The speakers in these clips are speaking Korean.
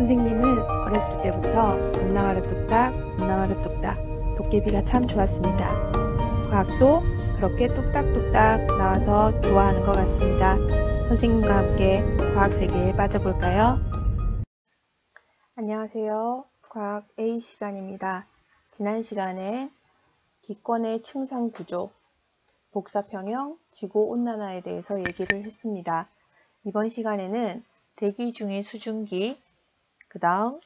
선생님은 어렸을 때부터 문나가루 뚝딱, 문나가루 뚝딱, 도깨비가 참 좋았습니다. 과학도 그렇게 뚝딱뚝딱 나와서 좋아하는 것 같습니다. 선생님과 함께 과학 세계에 빠져볼까요? 안녕하세요. 과학 A 시간입니다. 지난 시간에 기권의 층상 구조, 복사평형, 지구온난화에 대해서 얘기를 했습니다. 이번 시간에는 대기 중의 수증기, 그 다음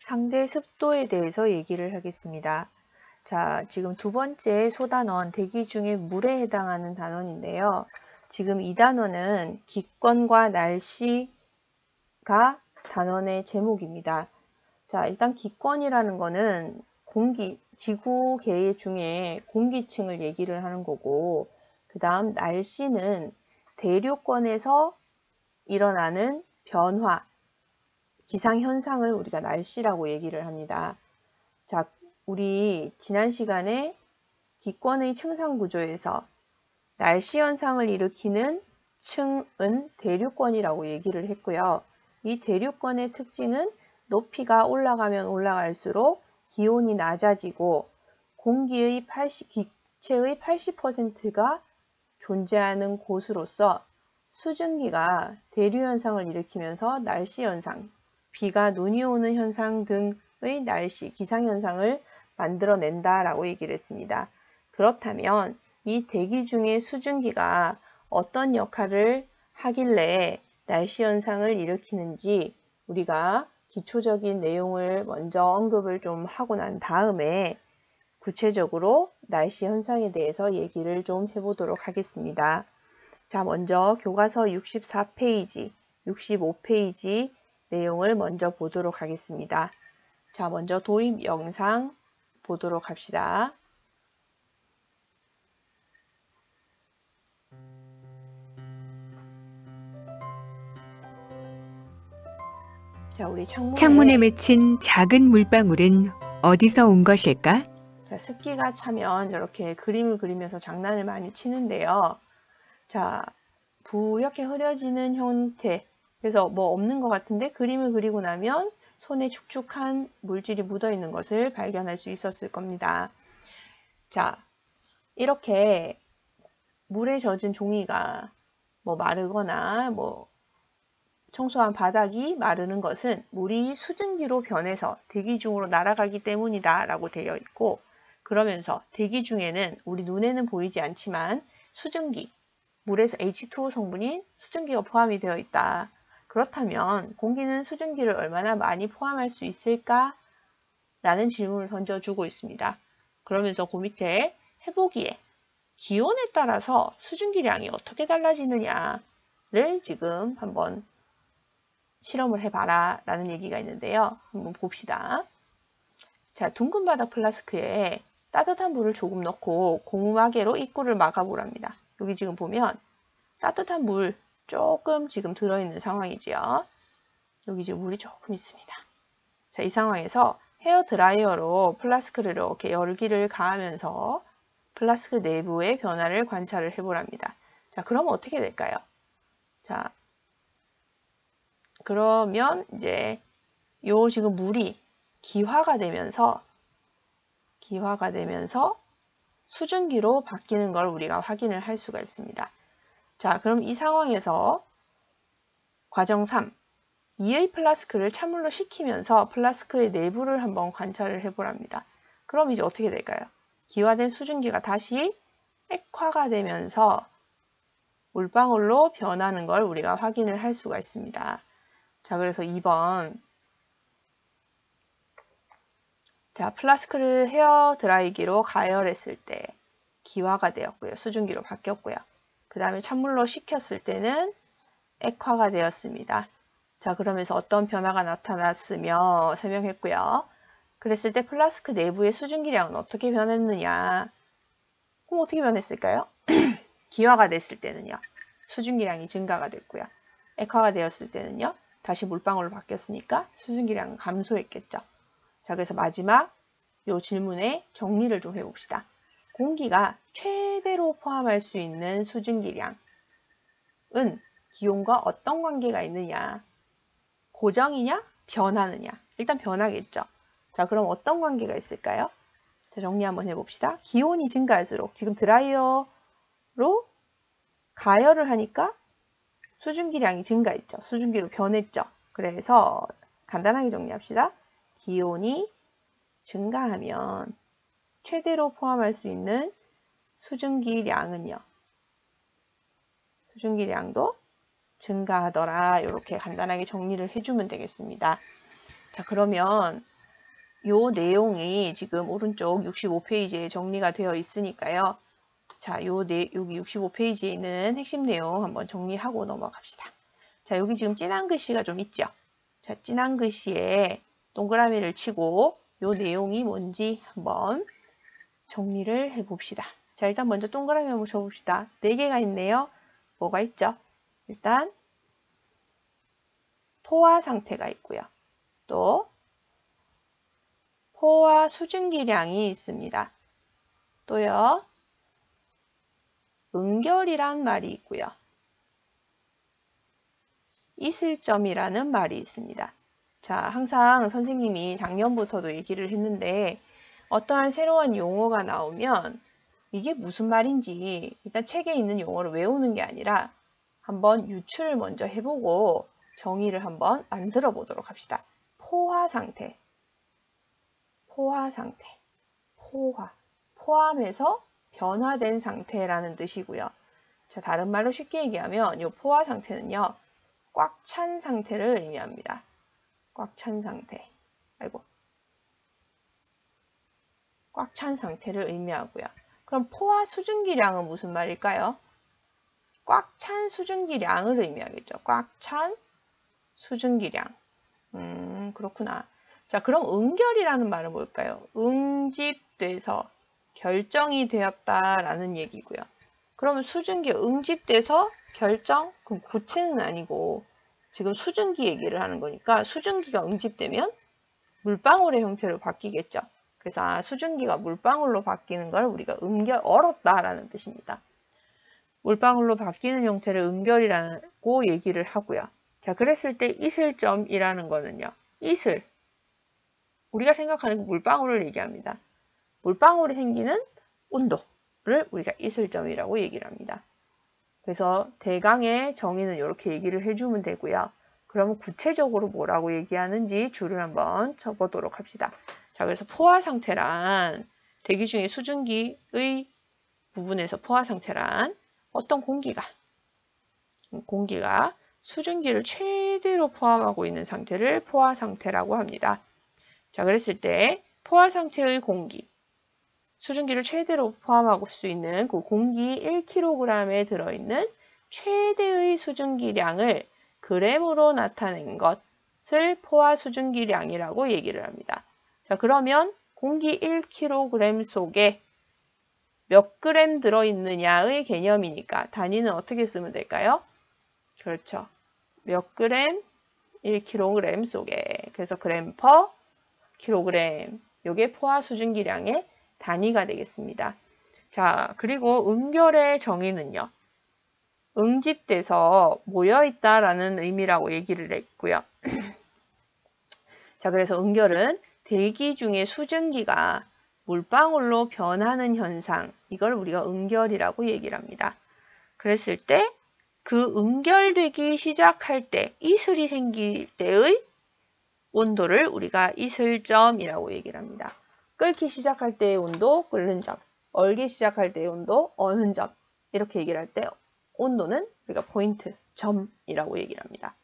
상대 습도에 대해서 얘기를 하겠습니다. 자, 지금 두 번째 소단원, 대기 중의 물에 해당하는 단원인데요. 지금 이 단원은 기권과 날씨가 단원의 제목입니다. 자, 일단 기권이라는 거는 지구계 중에 공기층을 얘기를 하는 거고, 그 다음 날씨는 대류권에서 일어나는 변화, 기상현상을 우리가 날씨라고 얘기를 합니다. 자, 우리 지난 시간에 기권의 층상구조에서 날씨 현상을 일으키는 층은 대류권이라고 얘기를 했고요. 이 대류권의 특징은 높이가 올라가면 올라갈수록 기온이 낮아지고 기체의 80%가 존재하는 곳으로서 수증기가 대류현상을 일으키면서 날씨현상, 비가 눈이 오는 현상 등의 날씨, 기상현상을 만들어낸다라고 얘기를 했습니다. 그렇다면 이 대기 중의 수증기가 어떤 역할을 하길래 날씨현상을 일으키는지 우리가 기초적인 내용을 먼저 언급을 좀 하고 난 다음에 구체적으로 날씨 현상에 대해서 얘기를 좀 해보도록 하겠습니다. 자, 먼저 교과서 64페이지, 65페이지 내용을 먼저 보도록 하겠습니다. 자, 먼저 도입 영상 보도록 합시다. 자, 우리 창문에 맺힌 작은 물방울은 어디서 온 것일까? 자, 습기가 차면 저렇게 그림을 그리면서 장난을 많이 치는데요. 자, 부옇게 흐려지는 형태. 그래서 뭐 없는 것 같은데 그림을 그리고 나면 손에 축축한 물질이 묻어 있는 것을 발견할 수 있었을 겁니다. 자, 이렇게 물에 젖은 종이가 뭐 마르거나 뭐 청소한 바닥이 마르는 것은 물이 수증기로 변해서 대기 중으로 날아가기 때문이다 라고 되어 있고, 그러면서 대기 중에는 우리 눈에는 보이지 않지만 수증기, 물에서 H2O 성분인 수증기가 포함이 되어 있다. 그렇다면 공기는 수증기를 얼마나 많이 포함할 수 있을까? 라는 질문을 던져주고 있습니다. 그러면서 그 밑에 해보기에 기온에 따라서 수증기량이 어떻게 달라지느냐를 지금 한번 실험을 해봐라 라는 얘기가 있는데요. 한번 봅시다. 자, 둥근 바닥 플라스크에 따뜻한 물을 조금 넣고 고무마개로 입구를 막아보랍니다. 여기 지금 보면 따뜻한 물 조금 지금 들어있는 상황이지요. 여기 지금 물이 조금 있습니다. 자, 이 상황에서 헤어 드라이어로 플라스크를 이렇게 열기를 가하면서 플라스크 내부의 변화를 관찰을 해보랍니다. 자, 그러면 어떻게 될까요? 자, 그러면 이제 요 지금 물이 기화가 되면서 수증기로 바뀌는 걸 우리가 확인을 할 수가 있습니다. 자, 그럼 이 상황에서 과정 3, 2의 플라스크를 찬물로 식히면서 플라스크의 내부를 한번 관찰을 해보랍니다. 그럼 이제 어떻게 될까요? 기화된 수증기가 다시 액화가 되면서 물방울로 변하는 걸 우리가 확인을 할 수가 있습니다. 자, 그래서 2번. 자, 플라스크를 헤어 드라이기로 가열했을 때 기화가 되었고요. 수증기로 바뀌었고요. 그 다음에 찬물로 식혔을 때는 액화가 되었습니다. 자, 그러면서 어떤 변화가 나타났으며 설명했고요. 그랬을 때 플라스크 내부의 수증기량은 어떻게 변했느냐. 그럼 어떻게 변했을까요? 기화가 됐을 때는요. 수증기량이 증가가 됐고요. 액화가 되었을 때는요. 다시 물방울로 바뀌었으니까 수증기량은 감소했겠죠. 자, 그래서 마지막 요 질문에 정리를 좀 해봅시다. 공기가 최대로 포함할 수 있는 수증기량은 기온과 어떤 관계가 있느냐? 고정이냐? 변하느냐. 일단 변하겠죠. 자, 그럼 어떤 관계가 있을까요? 자, 정리 한번 해봅시다. 기온이 증가할수록 지금 드라이어로 가열을 하니까 수증기량이 증가했죠. 수증기로 변했죠. 그래서 간단하게 정리합시다. 기온이 증가하면 최대로 포함할 수 있는 수증기량은요. 수증기량도 증가하더라. 이렇게 간단하게 정리를 해주면 되겠습니다. 자, 그러면 요 내용이 지금 오른쪽 65페이지에 정리가 되어 있으니까요. 자, 여기 65페이지에 있는 핵심 내용 한번 정리하고 넘어갑시다. 자, 여기 지금 진한 글씨가 좀 있죠. 자, 진한 글씨에 동그라미를 치고 요 내용이 뭔지 한번 정리를 해봅시다. 자, 일단 먼저 동그라미 한번 쳐봅시다. 4개가 있네요. 뭐가 있죠? 일단 포화 상태가 있고요. 또 포화 수증기량이 있습니다. 또요. 응결이란 말이 있고요. 이슬점이라는 말이 있습니다. 자, 항상 선생님이 작년부터도 얘기를 했는데 어떠한 새로운 용어가 나오면 이게 무슨 말인지 일단 책에 있는 용어를 외우는 게 아니라 한번 유추를 먼저 해보고 정의를 한번 만들어 보도록 합시다. 포화 상태, 포화 상태, 포함해서 변화된 상태라는 뜻이고요. 자, 다른 말로 쉽게 얘기하면 이 포화 상태는요, 꽉 찬 상태를 의미합니다. 꽉 찬 상태. 꽉 찬 상태를 의미하고요. 그럼 포화 수증기량은 무슨 말일까요? 꽉 찬 수증기량을 의미하겠죠. 꽉 찬 수증기량. 그렇구나. 자, 그럼 응결이라는 말은 뭘까요? 응집돼서 결정이 되었다라는 얘기고요. 그러면 수증기 응집돼서 결정? 그럼 고체는 아니고 지금 수증기 얘기를 하는 거니까 수증기가 응집되면 물방울의 형태로 바뀌겠죠. 그래서 수증기가 물방울로 바뀌는 걸 우리가 얼었다라는 뜻입니다. 물방울로 바뀌는 형태를 응결이라고 얘기를 하고요. 자, 그랬을 때 이슬점이라는 거는요. 이슬. 우리가 생각하는 물방울을 얘기합니다. 물방울이 생기는 온도를 우리가 이슬점이라고 얘기를 합니다. 그래서 대강의 정의는 이렇게 얘기를 해주면 되고요. 그러면 구체적으로 뭐라고 얘기하는지 줄을 한번 쳐보도록 합시다. 자, 그래서 포화 상태란 대기 중에 수증기의 부분에서 포화 상태란 어떤 공기가 수증기를 최대로 포함하고 있는 상태를 포화 상태라고 합니다. 자, 그랬을 때 포화 상태의 공기, 수증기를 최대로 포함하고 수 있는 그 공기 1kg에 들어있는 최대의 수증기량을 그램으로 나타낸 것을 포화 수증기량이라고 얘기를 합니다. 자, 그러면 공기 1kg 속에 몇 그램 들어있느냐의 개념이니까 단위는 어떻게 쓰면 될까요? 그렇죠. 몇 그램 1kg 속에. 그래서 그램 퍼 킬로그램. 이게 포화 수증기량의 단위가 되겠습니다. 자, 그리고 응결의 정의는요. 응집돼서 모여있다라는 의미라고 얘기를 했고요. 자, 그래서 응결은 대기 중에 수증기가 물방울로 변하는 현상, 이걸 우리가 응결이라고 얘기를 합니다. 그랬을 때 그 응결되기 시작할 때, 이슬이 생길 때의 온도를 우리가 이슬점이라고 얘기를 합니다. 끓기 시작할 때의 온도, 끓는 점, 얼기 시작할 때의 온도, 어는 점, 이렇게 얘기를 할 때 온도는 우리가 포인트, 점이라고 얘기를 합니다.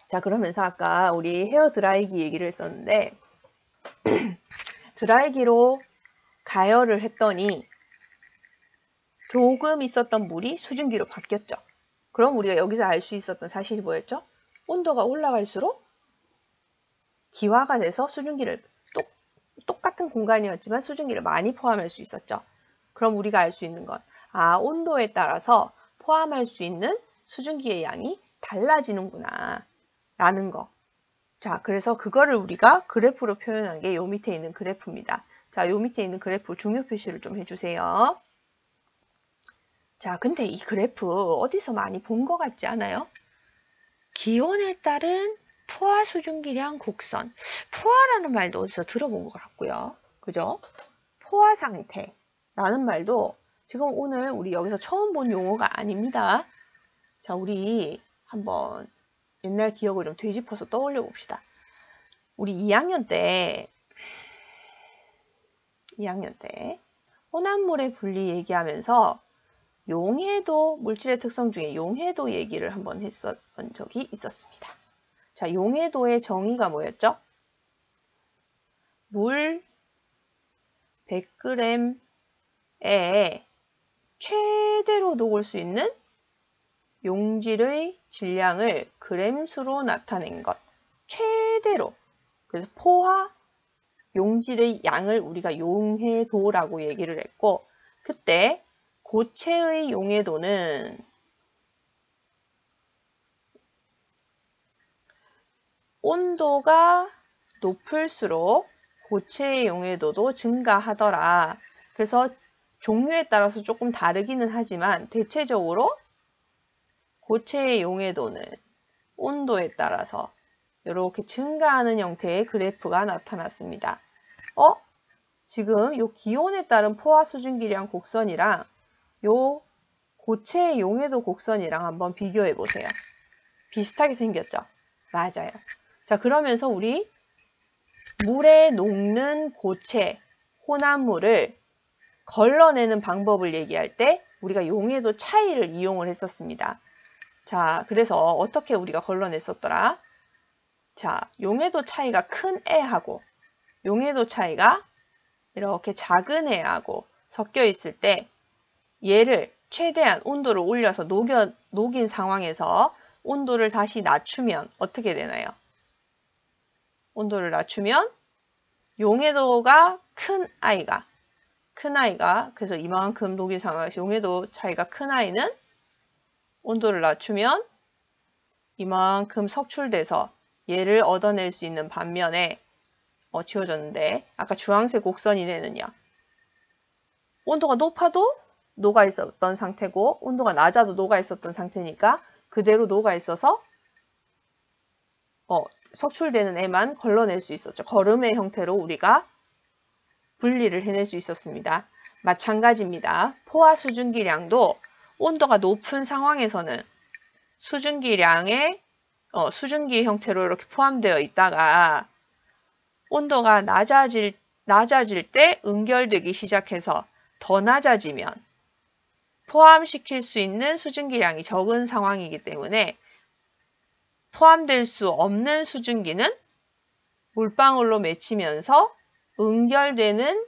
자, 그러면서 아까 우리 헤어 드라이기 얘기를 했었는데 드라이기로 가열을 했더니 조금 있었던 물이 수증기로 바뀌었죠. 그럼 우리가 여기서 알 수 있었던 사실이 뭐였죠? 온도가 올라갈수록 기화가 돼서 수증기를 똑같은 공간이었지만 수증기를 많이 포함할 수 있었죠. 그럼 우리가 알 수 있는 건 온도에 따라서 포함할 수 있는 수증기의 양이 달라지는구나 라는 거. 자, 그래서 그거를 우리가 그래프로 표현한 게 요 밑에 있는 그래프입니다. 자, 요 밑에 있는 그래프 중요 표시를 좀 해주세요. 자, 근데 이 그래프 어디서 많이 본 것 같지 않아요? 기온에 따른 포화 수증기량 곡선. 포화라는 말도 어디서 들어본 것 같고요. 그죠? 포화 상태라는 말도 지금 오늘 우리 여기서 처음 본 용어가 아닙니다. 자, 우리 한번 옛날 기억을 좀 되짚어서 떠올려 봅시다. 우리 2학년 때 혼합물의 분리 얘기하면서 용해도, 물질의 특성 중에 용해도 얘기를 한번 했었던 적이 있었습니다. 자, 용해도의 정의가 뭐였죠? 물 100g에 최대로 녹을 수 있는 용질의 질량을 그램수로 나타낸 것. 최대로. 그래서 포화 용질의 양을 우리가 용해도라고 얘기를 했고, 그때 고체의 용해도는 온도가 높을수록 고체의 용해도도 증가하더라. 그래서 종류에 따라서 조금 다르기는 하지만 대체적으로 고체의 용해도는 온도에 따라서 이렇게 증가하는 형태의 그래프가 나타났습니다. 지금 이 기온에 따른 포화 수증기량 곡선이랑 요 고체의 용해도 곡선이랑 한번 비교해 보세요. 비슷하게 생겼죠? 맞아요. 자, 그러면서 우리 물에 녹는 고체, 혼합물을 걸러내는 방법을 얘기할 때 우리가 용해도 차이를 이용을 했었습니다. 자, 그래서 어떻게 우리가 걸러냈었더라? 자, 용해도 차이가 큰 애하고 용해도 차이가 이렇게 작은 애하고 섞여 있을 때 얘를 최대한 온도를 올려서 녹인 상황에서 온도를 다시 낮추면 어떻게 되나요? 온도를 낮추면 용해도가 큰 아이가 그래서 이만큼 녹인 상황에서 용해도 차이가 큰 아이는 온도를 낮추면 이만큼 석출돼서 얘를 얻어낼 수 있는 반면에 지워졌는데 아까 주황색 곡선이 되느냐, 온도가 높아도 녹아 있었던 상태고 온도가 낮아도 녹아 있었던 상태니까 그대로 녹아 있어서 석출되는 애만 걸러낼 수 있었죠. 거름의 형태로 우리가 분리를 해낼 수 있었습니다. 마찬가지입니다. 포화 수증기량도 온도가 높은 상황에서는 수증기량의 수증기 형태로 이렇게 포함되어 있다가 온도가 낮아질 때 응결되기 시작해서 더 낮아지면 포함시킬 수 있는 수증기량이 적은 상황이기 때문에 포함될 수 없는 수증기는 물방울로 맺히면서 응결되는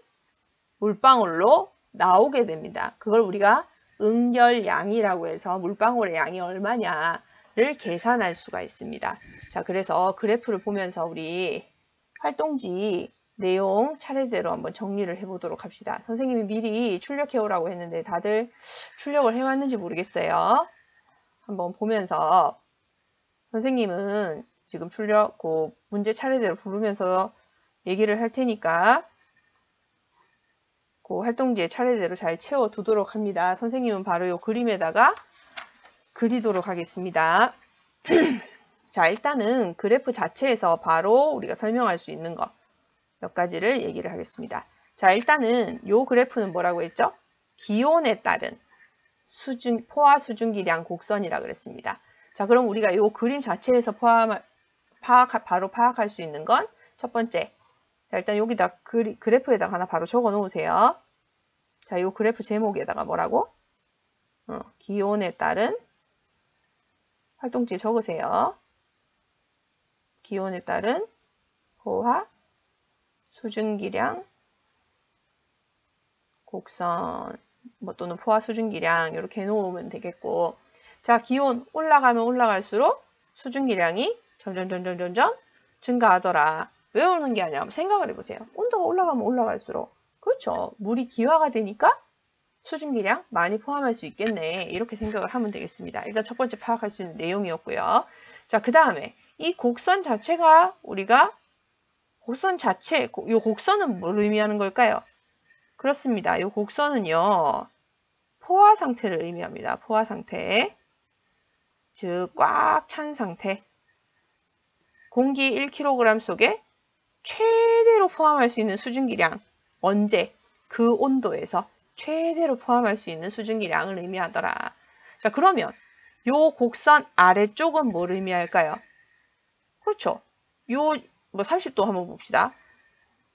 물방울로 나오게 됩니다. 그걸 우리가 응결량이라고 해서 물방울의 양이 얼마냐를 계산할 수가 있습니다. 자, 그래서 그래프를 보면서 우리 활동지 내용 차례대로 한번 정리를 해보도록 합시다. 선생님이 미리 출력해 오라고 했는데 다들 출력을 해왔는지 모르겠어요. 한번 보면서 선생님은 지금 문제 차례대로 부르면서 얘기를 할 테니까 그 활동지에 차례대로 잘 채워두도록 합니다. 선생님은 바로 이 그림에다가 그리도록 하겠습니다. 자, 일단은 그래프 자체에서 바로 우리가 설명할 수 있는 것 몇 가지를 얘기를 하겠습니다. 자, 일단은 이 그래프는 뭐라고 했죠? 기온에 따른 포화 수증기량 곡선이라 그랬습니다. 자, 그럼 우리가 이 그림 자체에서 바로 파악할 수 있는 건 첫 번째. 자, 일단 여기다 그래프에다가 하나 바로 적어 놓으세요. 자, 이 그래프 제목에다가 뭐라고? 기온에 따른 활동지에 적으세요. 기온에 따른 포화 수증기량 곡선 또는 포화 수증기량 이렇게 해놓으면 되겠고, 자, 기온 올라가면 올라갈수록 수증기량이 점점 증가하더라. 외우는 게 아니라 생각을 해보세요. 온도가 올라가면 올라갈수록, 그렇죠, 물이 기화가 되니까 수증기량 많이 포함할 수 있겠네, 이렇게 생각을 하면 되겠습니다. 일단 첫 번째 파악할 수 있는 내용이었고요. 자, 그 다음에 이 곡선 자체가 우리가 이 곡선은 뭘 의미하는 걸까요? 그렇습니다. 이 곡선은요, 포화 상태를 의미합니다. 포화 상태. 즉 꽉 찬 상태. 공기 1kg 속에 최대로 포함할 수 있는 수증기량. 언제? 그 온도에서 최대로 포함할 수 있는 수증기량을 의미하더라. 자, 그러면 요 곡선 아래쪽은 뭘 의미할까요? 그렇죠. 요 30도 한번 봅시다.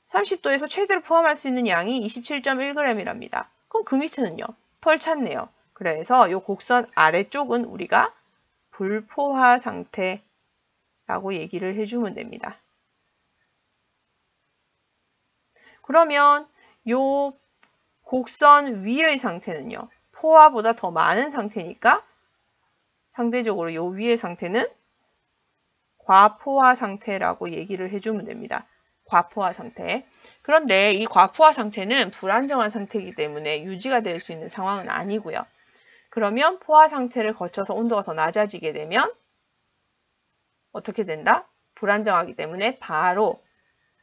30도에서 최대로 포함할 수 있는 양이 27.1g이랍니다. 그럼 그 밑에는요? 덜 찼네요. 그래서 요 곡선 아래쪽은 우리가 불포화 상태라고 얘기를 해주면 됩니다. 그러면 요 곡선 위의 상태는요. 포화보다 더 많은 상태니까 상대적으로 요 위의 상태는 과포화 상태라고 얘기를 해주면 됩니다. 과포화 상태. 그런데 이 과포화 상태는 불안정한 상태이기 때문에 유지가 될 수 있는 상황은 아니고요. 그러면 포화 상태를 거쳐서 온도가 더 낮아지게 되면 어떻게 된다? 불안정하기 때문에 바로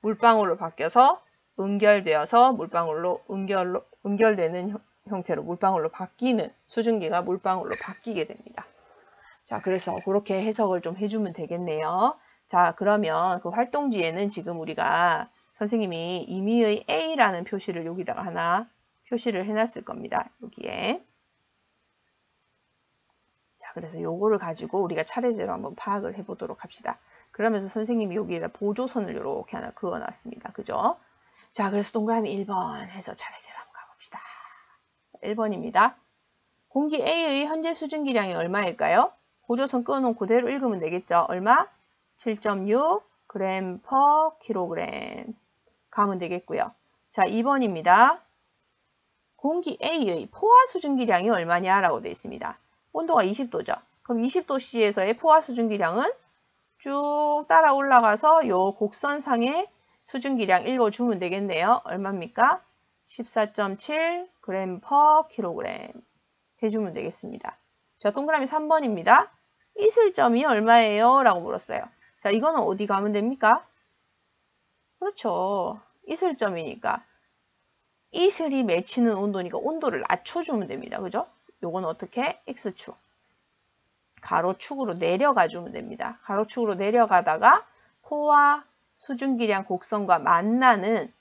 물방울로 바뀌어서 응결되어서 물방울로 응결되는 형태로 물방울로 바뀌는 수증기가 물방울로 바뀌게 됩니다. 자, 그래서 그렇게 해석을 좀 해주면 되겠네요. 자, 그러면 그 활동지에는 지금 우리가 선생님이 임의의 A라는 표시를 여기다가 하나 표시를 해놨을 겁니다. 여기에. 자, 그래서 요거를 가지고 우리가 차례대로 한번 파악을 해보도록 합시다. 그러면서 선생님이 여기에다 보조선을 이렇게 하나 그어놨습니다. 그죠? 자, 그래서 동그라미 1번 해서 차례대로 한번 가봅시다. 1번입니다. 공기 A의 현재 수증기량이 얼마일까요? 보조선 끊어놓은 그대로 읽으면 되겠죠? 얼마? 7.6 g/kg 가면 되겠고요. 자, 2번입니다. 공기 A의 포화 수증기량이 얼마냐라고 되어 있습니다. 온도가 20도죠. 그럼 20도씨에서의 포화 수증기량은 쭉 따라 올라가서 요 곡선상의 수증기량 읽어주면 되겠네요. 얼마입니까? 14.7 g/kg 해주면 되겠습니다. 자, 동그라미 3번입니다. 이슬점이 얼마예요? 라고 물었어요. 자, 이거는 어디 가면 됩니까? 그렇죠. 이슬점이니까. 이슬이 맺히는 온도니까 온도를 낮춰주면 됩니다. 그죠? 요거는 어떻게? X축. 가로축으로 내려가 주면 됩니다. 가로축으로 내려가다가 포화 수증기량 곡선과 만나는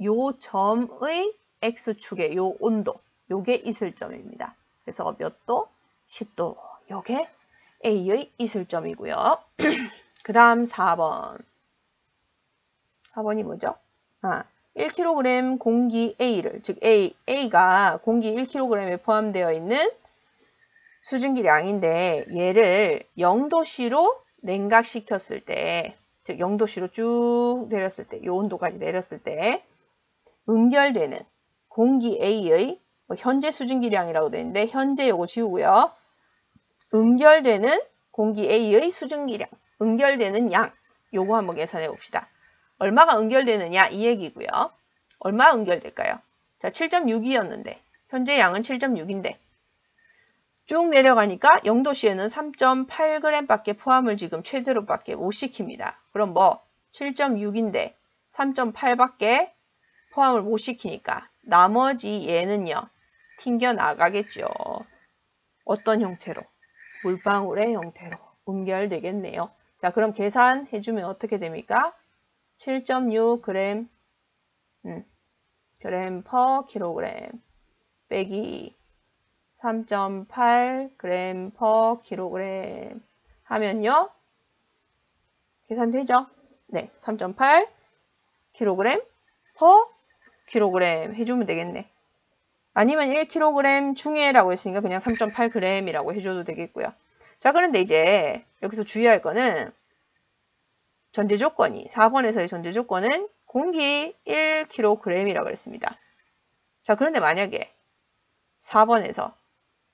요 점의 X축의 요 온도. 요게 이슬점입니다. 그래서 몇 도? 10도. 요게 A의 이슬점이고요. 그 다음 4번. 4번이 뭐죠? 1kg 공기 A를, 즉 A가 공기 1kg에 포함되어 있는 수증기량인데 얘를 0도씨로 냉각시켰을 때, 즉 0도씨로 쭉 내렸을 때, 이 온도까지 내렸을 때 응결되는 공기 A의 현재 수증기량이라고 되어 있는데 현재 요거 지우고요. 응결되는 공기 A의 수증기량, 응결되는 양, 요거 한번 계산해 봅시다. 얼마가 응결되느냐 이 얘기고요. 얼마 응결될까요? 자, 7.6이었는데 현재 양은 7.6인데 쭉 내려가니까 0도씨에는 3.8g밖에 포함을 지금 최대로밖에 못 시킵니다. 그럼 7.6인데 3.8밖에 포함을 못 시키니까 나머지 얘는요. 튕겨 나가겠죠. 어떤 형태로? 물방울의 형태로 응결되겠네요. 자, 그럼 계산해주면 어떻게 됩니까? 7.6g g/kg 빼기 3.8 g/kg 하면요. 계산되죠? 네, 3.8 kg/kg 해주면 되겠네. 아니면 1kg 중에라고 했으니까 그냥 3.8g이라고 해줘도 되겠고요. 자, 그런데 이제 여기서 주의할 거는 전제 조건이 4번에서의 전제 조건은 공기 1kg이라고 그랬습니다. 자, 그런데 만약에 4번에서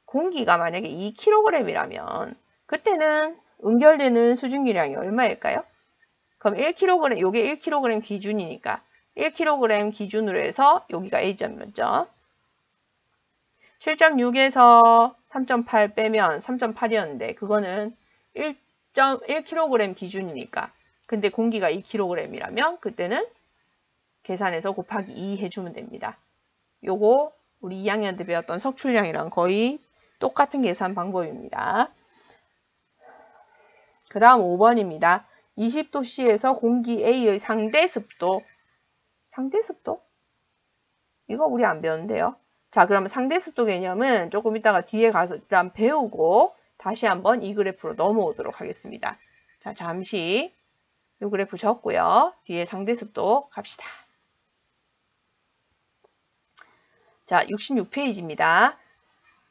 공기가 만약에 2kg이라면 그때는 응결되는 수증기량이 얼마일까요? 그럼 1kg, 요게 1kg 기준이니까 1kg 기준으로 해서 여기가 A점이었죠. 7.6에서 3.8 빼면 3.8이었는데 그거는 1kg 기준이니까 근데 공기가 2kg이라면 그때는 계산해서 곱하기 2 해주면 됩니다. 요거 우리 2학년 때 배웠던 석출량이랑 거의 똑같은 계산 방법입니다. 그 다음 5번입니다. 20도씨에서 공기 A의 상대 습도. 상대 습도? 이거 우리 안 배웠는데요. 자, 그러면 상대 습도 개념은 조금 이따가 뒤에 가서 일단 배우고 다시 한번 이 그래프로 넘어오도록 하겠습니다. 자, 잠시 이 그래프 적고요. 뒤에 상대 습도 갑시다. 자, 66페이지입니다.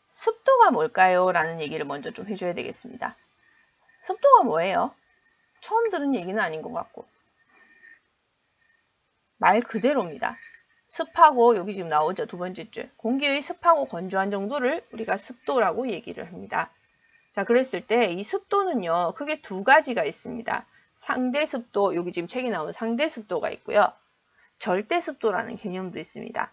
습도가 뭘까요? 라는 얘기를 먼저 좀 해줘야 되겠습니다. 습도가 뭐예요? 처음 들은 얘기는 아닌 것 같고. 말 그대로입니다. 습하고, 여기 지금 나오죠. 두 번째 줄. 공기의 습하고 건조한 정도를 우리가 습도라고 얘기를 합니다. 자, 그랬을 때 이 습도는요, 크게 두 가지가 있습니다. 상대 습도, 여기 지금 책에 나오는 상대 습도가 있고요. 절대 습도라는 개념도 있습니다.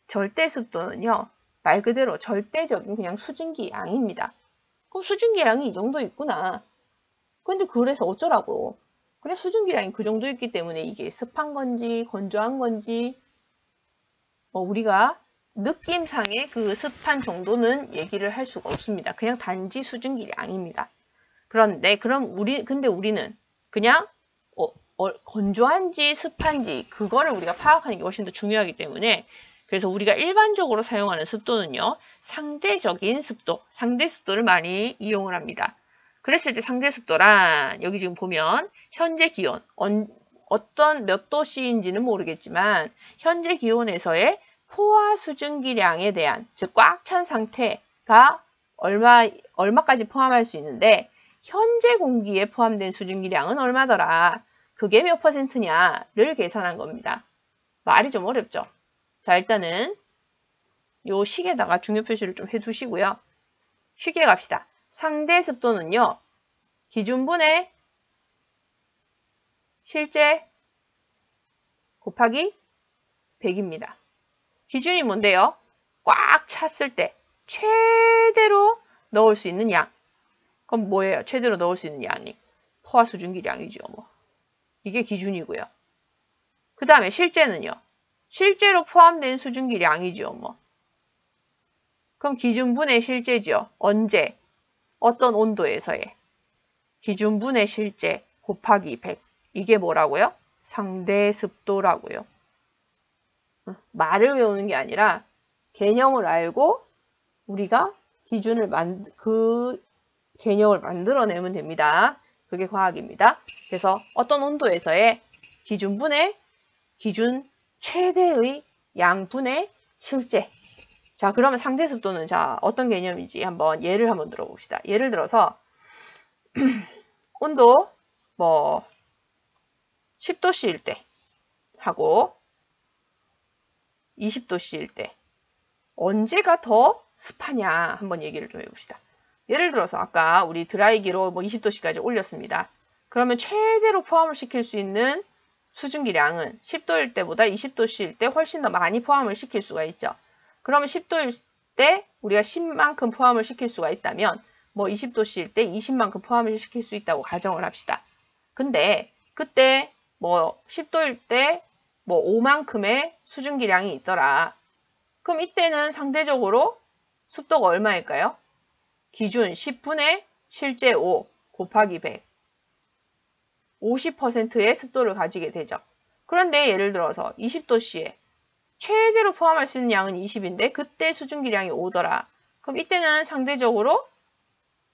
절대 습도는요, 말 그대로 절대적인 그냥 수증기 양입니다. 그럼 수증기 양이 이 정도 있구나. 근데 그래서 어쩌라고. 그래, 수증기 양이 그 정도 있기 때문에 이게 습한 건지 건조한 건지 우리가 느낌상의 그 습한 정도는 얘기를 할 수가 없습니다. 그냥 단지 수증기 양입니다. 그런데 근데 우리는 그냥 건조한지 습한지 그거를 우리가 파악하는 게 훨씬 더 중요하기 때문에 그래서 우리가 일반적으로 사용하는 습도는요. 상대적인 습도, 상대 습도를 많이 이용을 합니다. 그랬을 때 상대 습도란 여기 지금 보면 현재 기온, 어떤 몇 도씨인지는 모르겠지만 현재 기온에서의 포화 수증기량에 대한 즉 꽉 찬 상태가 얼마까지 포함할 수 있는데 현재 공기에 포함된 수증기량은 얼마더라. 그게 몇 %냐를 계산한 겁니다. 말이 좀 어렵죠. 자, 일단은 요 식에다가 중요 표시를 좀 해두시고요. 쉽게 갑시다. 상대 습도는요. 기준분의 실제 곱하기 100입니다. 기준이 뭔데요? 꽉 찼을 때 최대로 넣을 수 있는 양. 그럼 뭐예요? 최대로 넣을 수 있는 양이 포화 수증기량이죠. 이게 기준이고요. 그 다음에 실제는요. 실제로 포함된 수증기량이죠. 그럼 기준분의 실제죠. 언제? 어떤 온도에서의 기준분의 실제 곱하기 100. 이게 뭐라고요? 상대 습도라고요. 말을 외우는 게 아니라 개념을 알고 우리가 그 개념을 만들어내면 됩니다. 그게 과학입니다. 그래서 어떤 온도에서의 기준분의 기준 최대의 양분의 실제. 자, 그러면 상대 습도는 자, 어떤 개념인지 한번 예를 한번 들어봅시다. 예를 들어서 온도 10도씨일 때 하고 20도씨일 때 언제가 더 습하냐 한번 얘기를 좀 해봅시다. 예를 들어서 아까 우리 드라이기로 20도씨까지 올렸습니다. 그러면 최대로 포함을 시킬 수 있는 수증기량은 10도일 때보다 20도씨일 때 훨씬 더 많이 포함을 시킬 수가 있죠. 그러면 10도일 때 우리가 10만큼 포함을 시킬 수가 있다면 20도씨일 때 20만큼 포함을 시킬 수 있다고 가정을 합시다. 근데 그때 10도일 때 5만큼의 수증기량이 있더라. 그럼 이때는 상대적으로 습도가 얼마일까요? 기준 10분의 실제 5 곱하기 100. 50%의 습도를 가지게 되죠. 그런데 예를 들어서 20도씨에 최대로 포함할 수 있는 양은 20인데 그때 수증기량이 5더라. 그럼 이때는 상대적으로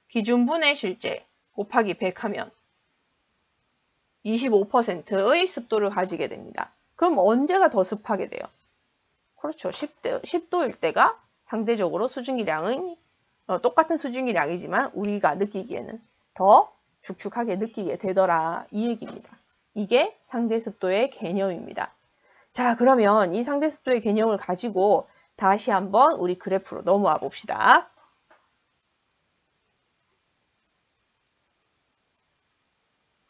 기준분의 실제 곱하기 100 하면 25%의 습도를 가지게 됩니다. 그럼 언제가 더 습하게 돼요? 그렇죠. 10도일 때가 상대적으로 수증기량은 똑같은 수증기량이지만 우리가 느끼기에는 더 축축하게 느끼게 되더라. 이 얘기입니다. 이게 상대습도의 개념입니다. 자, 그러면 이 상대습도의 개념을 가지고 다시 한번 우리 그래프로 넘어와 봅시다.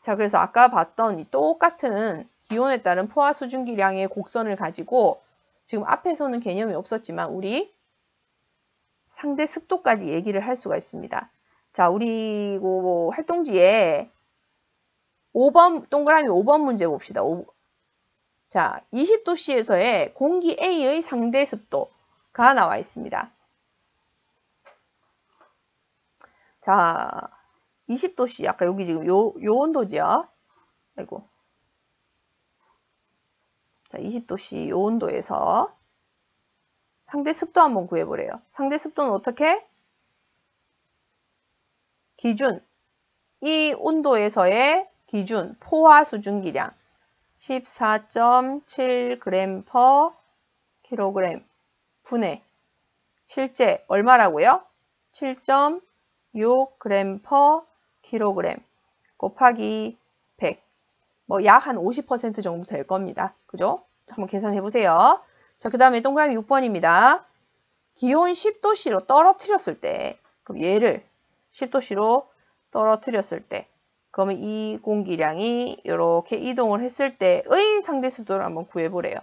자, 그래서 아까 봤던 이 똑같은 기온에 따른 포화 수증기량의 곡선을 가지고 지금 앞에서는 개념이 없었지만 우리 상대 습도까지 얘기를 할 수가 있습니다. 자, 우리 활동지에 5번, 동그라미 5번 문제 봅시다. 자, 20도씨에서의 공기 A의 상대 습도가 나와 있습니다. 자, 20도씨, 아까 여기 지금 요 온도지요. 아이고. 자, 20도씨 요 온도에서 상대 습도 한번 구해보래요. 상대 습도는 어떻게? 기준. 이 온도에서의 기준 포화 수증기량 14.7g/kg 분의 실제 얼마라고요? 7.6g/kg 곱하기 100. 뭐 약 한 50% 정도 될 겁니다. 그죠? 한번 계산해 보세요. 자, 그 다음에 동그라미 6번입니다. 기온 10도씨로 떨어뜨렸을 때, 그럼 얘를 10도씨로 떨어뜨렸을 때, 그러면 이 공기량이 이렇게 이동을 했을 때의 상대 습도를 한번 구해보래요.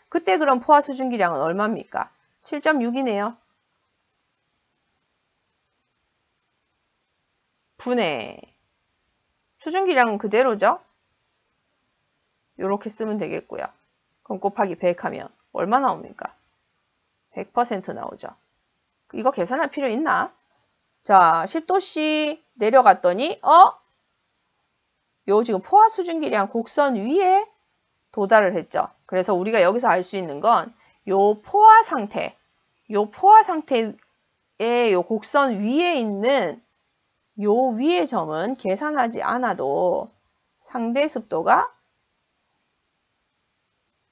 그때 그럼 포화 수증기량은 얼마입니까? 7.6이네요. 분의 수증기량은 그대로죠? 이렇게 쓰면 되겠고요. 그럼 곱하기 100 하면 얼마 나옵니까? 100% 나오죠. 이거 계산할 필요 있나? 자, 10도씨 내려갔더니 요 지금 포화 수증기량 곡선 위에 도달을 했죠. 그래서 우리가 여기서 알 수 있는 건 요 포화 상태의 요 곡선 위에 있는 요 위의 점은 계산하지 않아도 상대 습도가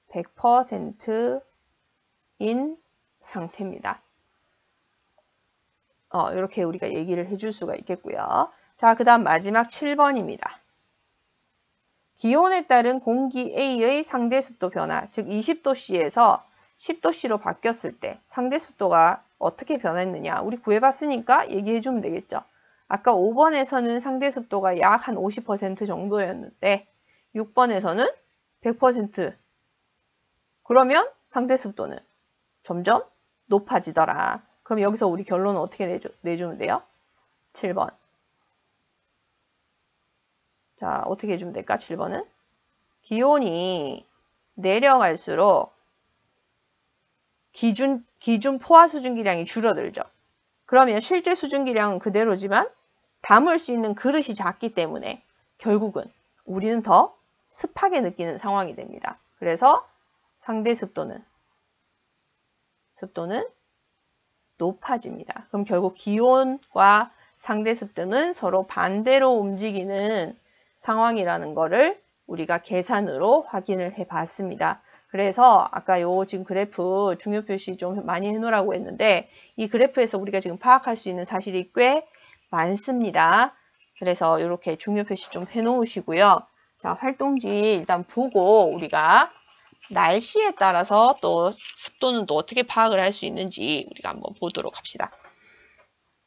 100%인 상태입니다. 이렇게 우리가 얘기를 해줄 수가 있겠고요. 자, 그 다음 마지막 7번입니다. 기온에 따른 공기 A의 상대 습도 변화, 즉 20도씨에서 10도씨로 바뀌었을 때 상대 습도가 어떻게 변했느냐 우리 구해봤으니까 얘기해주면 되겠죠. 아까 5번에서는 상대 습도가 약 한 50% 정도였는데 6번에서는 100%. 그러면 상대 습도는 점점 높아지더라. 그럼 여기서 우리 결론은 어떻게 내주면 돼요? 7번. 자, 어떻게 해주면 될까? 7번은 기온이 내려갈수록 기준 포화 수증기량이 줄어들죠. 그러면 실제 수증기량은 그대로지만 담을 수 있는 그릇이 작기 때문에 결국은 우리는 더 습하게 느끼는 상황이 됩니다. 그래서 상대 습도는 높아집니다. 그럼 결국 기온과 상대 습도는 서로 반대로 움직이는 상황이라는 거를 우리가 계산으로 확인을 해 봤습니다. 그래서 아까 요 지금 그래프 중요 표시 좀 많이 해놓으라고 했는데 이 그래프에서 우리가 지금 파악할 수 있는 사실이 꽤 많습니다. 그래서 이렇게 중요 표시 좀 해놓으시고요. 자, 활동지 일단 보고 우리가 날씨에 따라서 또 습도는 또 어떻게 파악을 할 수 있는지 우리가 한번 보도록 합시다.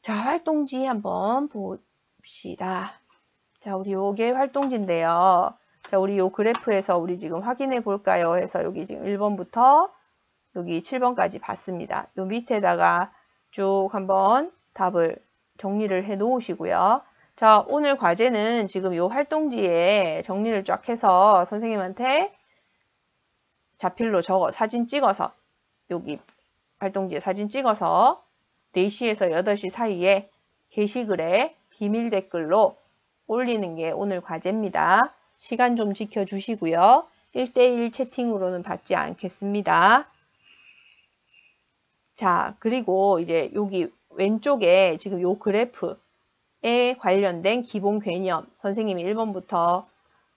자, 활동지 한번 봅시다. 자, 우리 요게 활동지인데요. 자, 우리 요 그래프에서 우리 지금 확인해 볼까요? 해서 여기 지금 1번부터 여기 7번까지 봤습니다. 요 밑에다가 쭉 한번 답을 정리를 해 놓으시고요. 자, 오늘 과제는 지금 요 활동지에 정리를 쫙 해서 선생님한테 자필로 사진 찍어서 여기 활동지에 사진 찍어서 4시에서 8시 사이에 게시글에 비밀 댓글로 올리는 게 오늘 과제입니다. 시간 좀 지켜주시고요. 1대1 채팅으로는 받지 않겠습니다. 자, 그리고 이제 여기 왼쪽에 지금 요 그래프에 관련된 기본 개념 선생님이 1번부터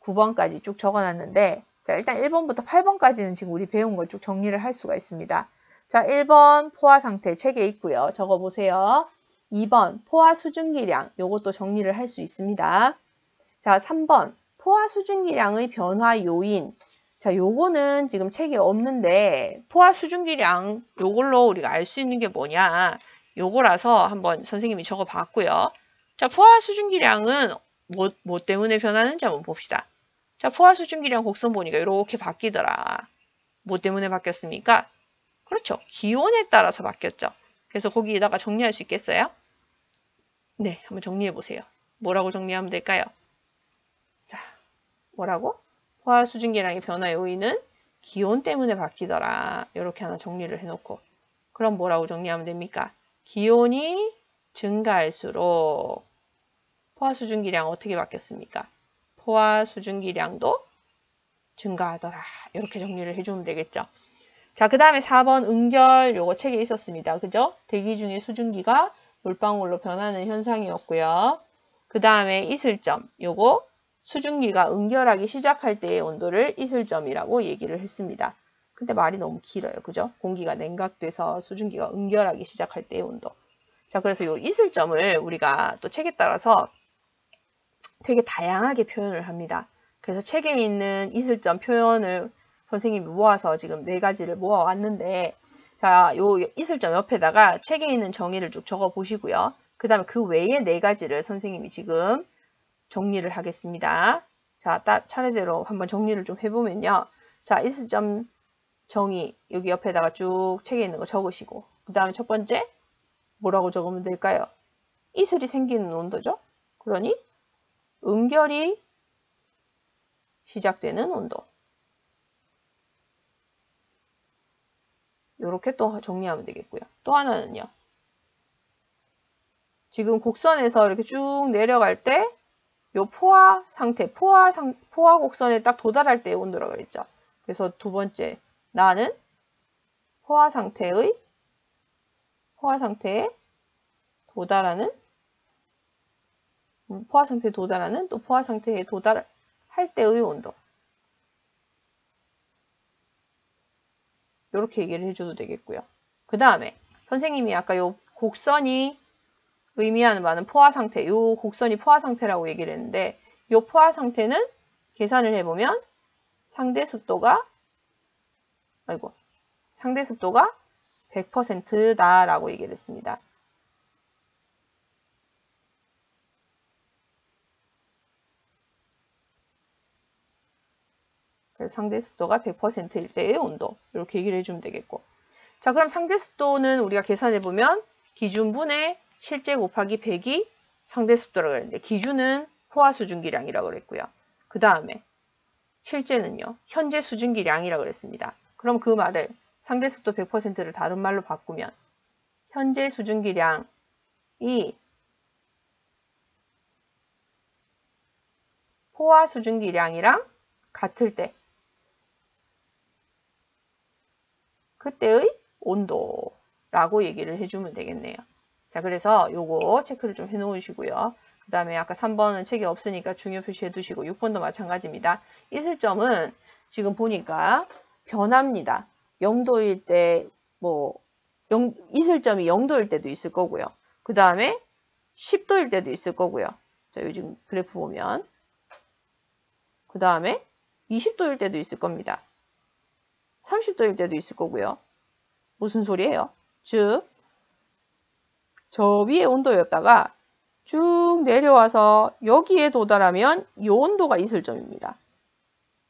9번까지 쭉 적어놨는데 자, 일단 1번부터 8번까지는 지금 우리 배운 걸 쭉 정리를 할 수가 있습니다. 자, 1번 포화 상태 책에 있고요. 적어보세요. 2번 포화 수증기량 요것도 정리를 할 수 있습니다. 자, 3번 포화 수증기량의 변화 요인. 자, 요거는 지금 책에 없는데 포화 수증기량 요걸로 우리가 알 수 있는 게 뭐냐 요거라서 한번 선생님이 적어봤고요. 자, 포화 수증기량은 뭐 때문에 변하는지 한번 봅시다. 자, 포화 수증기량 곡선 보니까 이렇게 바뀌더라. 뭐 때문에 바뀌었습니까? 그렇죠. 기온에 따라서 바뀌었죠. 그래서 거기에다가 정리할 수 있겠어요? 네, 한번 정리해 보세요. 뭐라고 정리하면 될까요? 자, 뭐라고? 포화 수증기량의 변화 요인은 기온 때문에 바뀌더라. 이렇게 하나 정리를 해놓고 그럼 뭐라고 정리하면 됩니까? 기온이 증가할수록 포화 수증기량 어떻게 바뀌었습니까? 포화 수증기량도 증가하더라. 이렇게 정리를 해주면 되겠죠. 자, 그 다음에 4번 응결 요거 책에 있었습니다. 그죠? 대기 중에 수증기가 물방울로 변하는 현상이었고요. 그 다음에 이슬점 요거 수증기가 응결하기 시작할 때의 온도를 이슬점이라고 얘기를 했습니다. 근데 말이 너무 길어요. 그죠? 공기가 냉각돼서 수증기가 응결하기 시작할 때의 온도. 자, 그래서 요 이슬점을 우리가 또 책에 따라서 되게 다양하게 표현을 합니다. 그래서 책에 있는 이슬점 표현을 선생님이 모아서 지금 4가지를 모아왔는데, 자, 요 이슬점 옆에다가 책에 있는 정의를 쭉 적어 보시고요. 그 다음에 그 외에 4가지를 선생님이 지금 정리를 하겠습니다. 자, 차례대로 한번 정리를 좀 해보면요. 자, 이슬점 정의 여기 옆에다가 쭉 책에 있는 거 적으시고, 그 다음에 첫 번째 뭐라고 적으면 될까요? 이슬이 생기는 온도죠. 그러니 응결이 시작되는 온도. 이렇게 또 정리하면 되겠고요. 또 하나는요. 지금 곡선에서 이렇게 쭉 내려갈 때 요 포화 상태, 포화 곡선에 딱 도달할 때의 온도라고 그랬죠. 그래서 두 번째, 나는 포화 상태에 도달하는 또 포화 상태에 도달할 때의 온도. 이렇게 얘기를 해줘도 되겠고요. 그 다음에 선생님이 아까 요 곡선이 의미하는 바는 포화 상태, 요 곡선이 포화 상태라고 얘기를 했는데, 요 포화 상태는 계산을 해보면 상대 습도가 100%다라고 얘기를 했습니다. 그래서 상대 습도가 100%일 때의 온도. 이렇게 얘기를 해주면 되겠고. 자, 그럼 상대 습도는 우리가 계산해보면 기준분의 실제 곱하기 100이 상대 습도라고 했는데, 기준은 포화 수증기량이라고 그랬고요. 그 다음에 실제는요, 현재 수증기량이라고 그랬습니다. 그럼 그 말을 상대 습도 100%를 다른 말로 바꾸면 현재 수증기량이 포화 수증기량이랑 같을 때 그때의 온도라고 얘기를 해주면 되겠네요. 자, 그래서 요거 체크를 좀 해놓으시고요. 그 다음에 아까 3번은 책에 없으니까 중요 표시해 두시고 6번도 마찬가지입니다. 이슬점은 지금 보니까 변합니다. 0도일 때 이슬점이 0도일 때도 있을 거고요. 그 다음에 10도일 때도 있을 거고요. 자, 요즘 그래프 보면 그 다음에 20도일 때도 있을 겁니다. 30도일 때도 있을 거고요. 무슨 소리예요? 즉, 저 위의 온도였다가 쭉 내려와서 여기에 도달하면 이 온도가 이슬점입니다.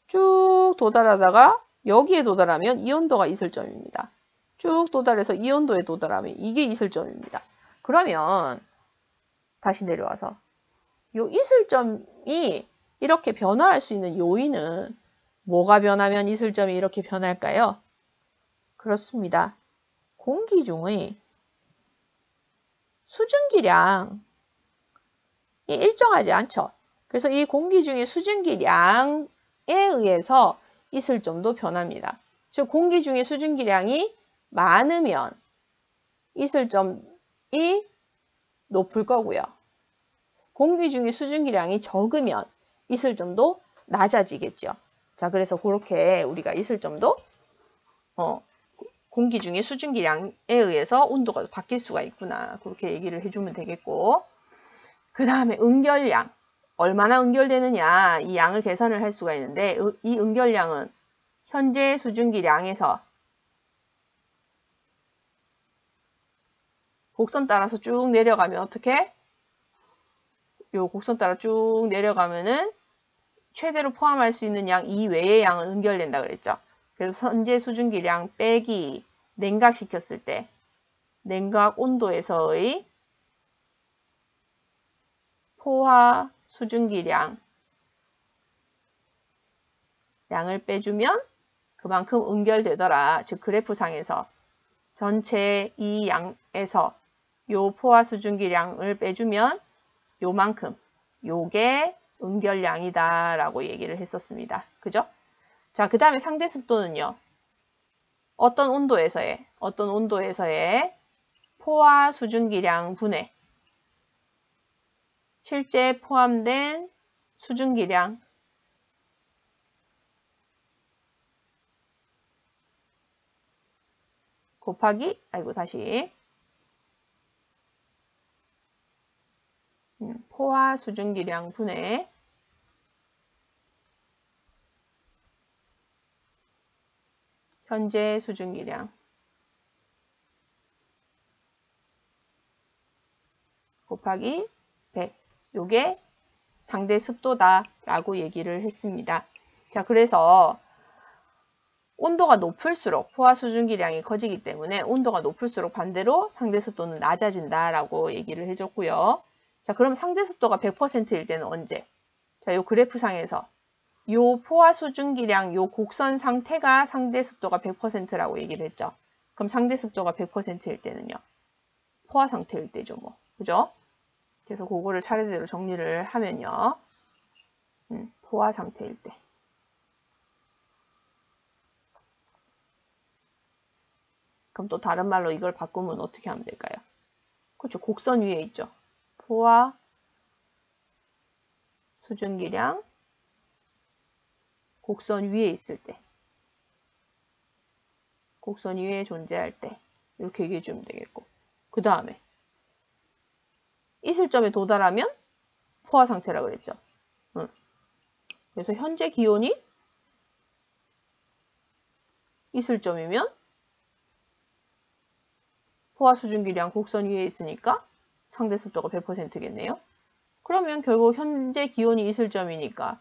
쭉 도달하다가 여기에 도달하면 이 온도가 이슬점입니다. 쭉 도달해서 이 온도에 도달하면 이게 이슬점입니다. 그러면 다시 내려와서 이 이슬점이 이렇게 변화할 수 있는 요인은 뭐가 변하면 이슬점이 이렇게 변할까요? 그렇습니다. 공기 중의 수증기량이 일정하지 않죠. 그래서 이 공기 중의 수증기량에 의해서 이슬점도 변합니다. 즉 공기 중의 수증기량이 많으면 이슬점이 높을 거고요. 공기 중의 수증기량이 적으면 이슬점도 낮아지겠죠. 자, 그래서 그렇게 우리가 이슬점도 공기 중의 수증기량에 의해서 온도가 바뀔 수가 있구나. 그렇게 얘기를 해주면 되겠고, 그 다음에 응결량. 얼마나 응결되느냐, 이 양을 계산을 할 수가 있는데, 이 응결량은 현재 수증기량에서 곡선 따라서 쭉 내려가면 어떻게? 요 곡선 따라 쭉 내려가면은 최대로 포함할 수 있는 양 이외의 양은 응결된다 그랬죠. 그래서 현재 수증기량 빼기 냉각시켰을 때 냉각 온도에서의 포화 수증기량 양을 빼주면 그만큼 응결되더라. 즉 그래프상에서 전체 이 양에서 요 포화 수증기량을 빼주면 요만큼 요게 응결량이다 라고 얘기를 했었습니다. 그죠? 자, 그 다음에 상대 습도는요. 어떤 온도에서의 포화 수증기량 분해, 실제 포함된 수증기량 곱하기, 포화 수증기량 분해 현재 수증기량 곱하기 100. 요게 상대 습도다 라고 얘기를 했습니다. 자, 그래서 온도가 높을수록 포화 수증기량이 커지기 때문에 온도가 높을수록 반대로 상대 습도는 낮아진다 라고 얘기를 해줬고요. 자, 그럼 상대 습도가 100%일 때는 언제? 자, 요 그래프상에서 요 포화 수증기량 요 곡선 상태가 상대 습도가 100%라고 얘기를 했죠. 그럼 상대 습도가 100%일 때는요. 포화 상태일 때죠, 뭐. 그죠? 그래서 그거를 차례대로 정리를 하면요. 포화 상태일 때. 그럼 또 다른 말로 이걸 바꾸면 어떻게 하면 될까요? 그렇죠. 곡선 위에 있죠. 포화 수증기량 곡선 위에 있을 때. 곡선 위에 존재할 때. 이렇게 얘기해 주면 되겠고. 그 다음에 있을 점에 도달하면 포화 상태라고 그랬죠. 그래서 현재 기온이 있을 점이면 포화 수증기량 곡선 위에 있으니까 상대 습도가 100%겠네요. 그러면 결국 현재 기온이 있을 점이니까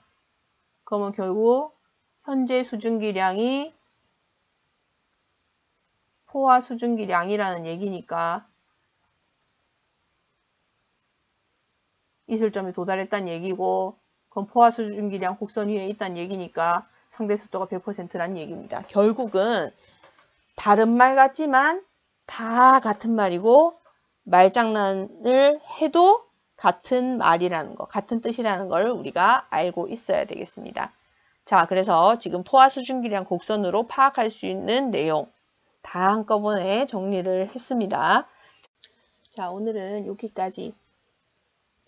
그러면 결국 현재 수증기량이 포화 수증기량이라는 얘기니까 있을 점에 도달했다는 얘기고 그럼 포화 수증기량 곡선 위에 있다는 얘기니까 상대 습도가 100%라는 얘기입니다. 결국은 다른 말 같지만 다 같은 말이고 말장난을 해도 같은 말이라는 거, 같은 뜻이라는 걸 우리가 알고 있어야 되겠습니다. 자, 그래서 지금 포화 수증기량 곡선으로 파악할 수 있는 내용 다 한꺼번에 정리를 했습니다. 자, 오늘은 여기까지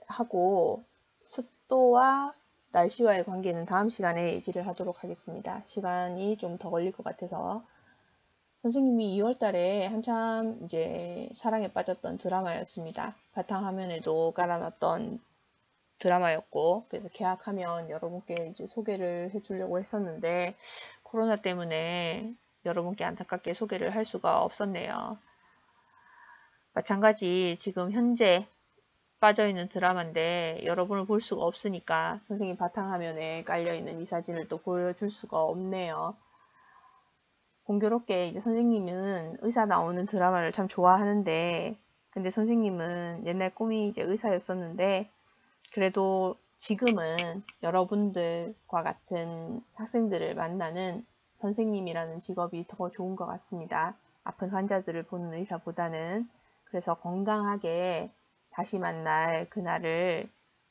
하고 습도와 날씨와의 관계는 다음 시간에 얘기를 하도록 하겠습니다. 시간이 좀 더 걸릴 것 같아서 선생님이 2월 달에 한참 이제 사랑에 빠졌던 드라마였습니다. 바탕화면에도 깔아놨던 드라마였고 그래서 계약하면 여러분께 이제 소개를 해주려고 했었는데 코로나 때문에 여러분께 안타깝게 소개를 할 수가 없었네요. 마찬가지 지금 현재 빠져있는 드라마인데 여러분을 볼 수가 없으니까 선생님 바탕화면에 깔려있는 이 사진을 또 보여줄 수가 없네요. 공교롭게 이제 선생님은 의사 나오는 드라마를 참 좋아하는데 근데 선생님은 옛날 꿈이 이제 의사였었는데 그래도 지금은 여러분들과 같은 학생들을 만나는 선생님이라는 직업이 더 좋은 것 같습니다. 아픈 환자들을 보는 의사보다는. 그래서 건강하게 다시 만날 그날을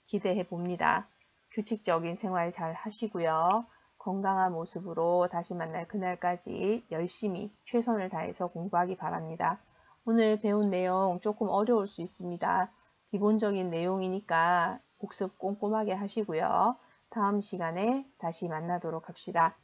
기대해 봅니다. 규칙적인 생활 잘 하시고요. 건강한 모습으로 다시 만날 그날까지 열심히 최선을 다해서 공부하기 바랍니다. 오늘 배운 내용 조금 어려울 수 있습니다. 기본적인 내용이니까 복습 꼼꼼하게 하시고요. 다음 시간에 다시 만나도록 합시다.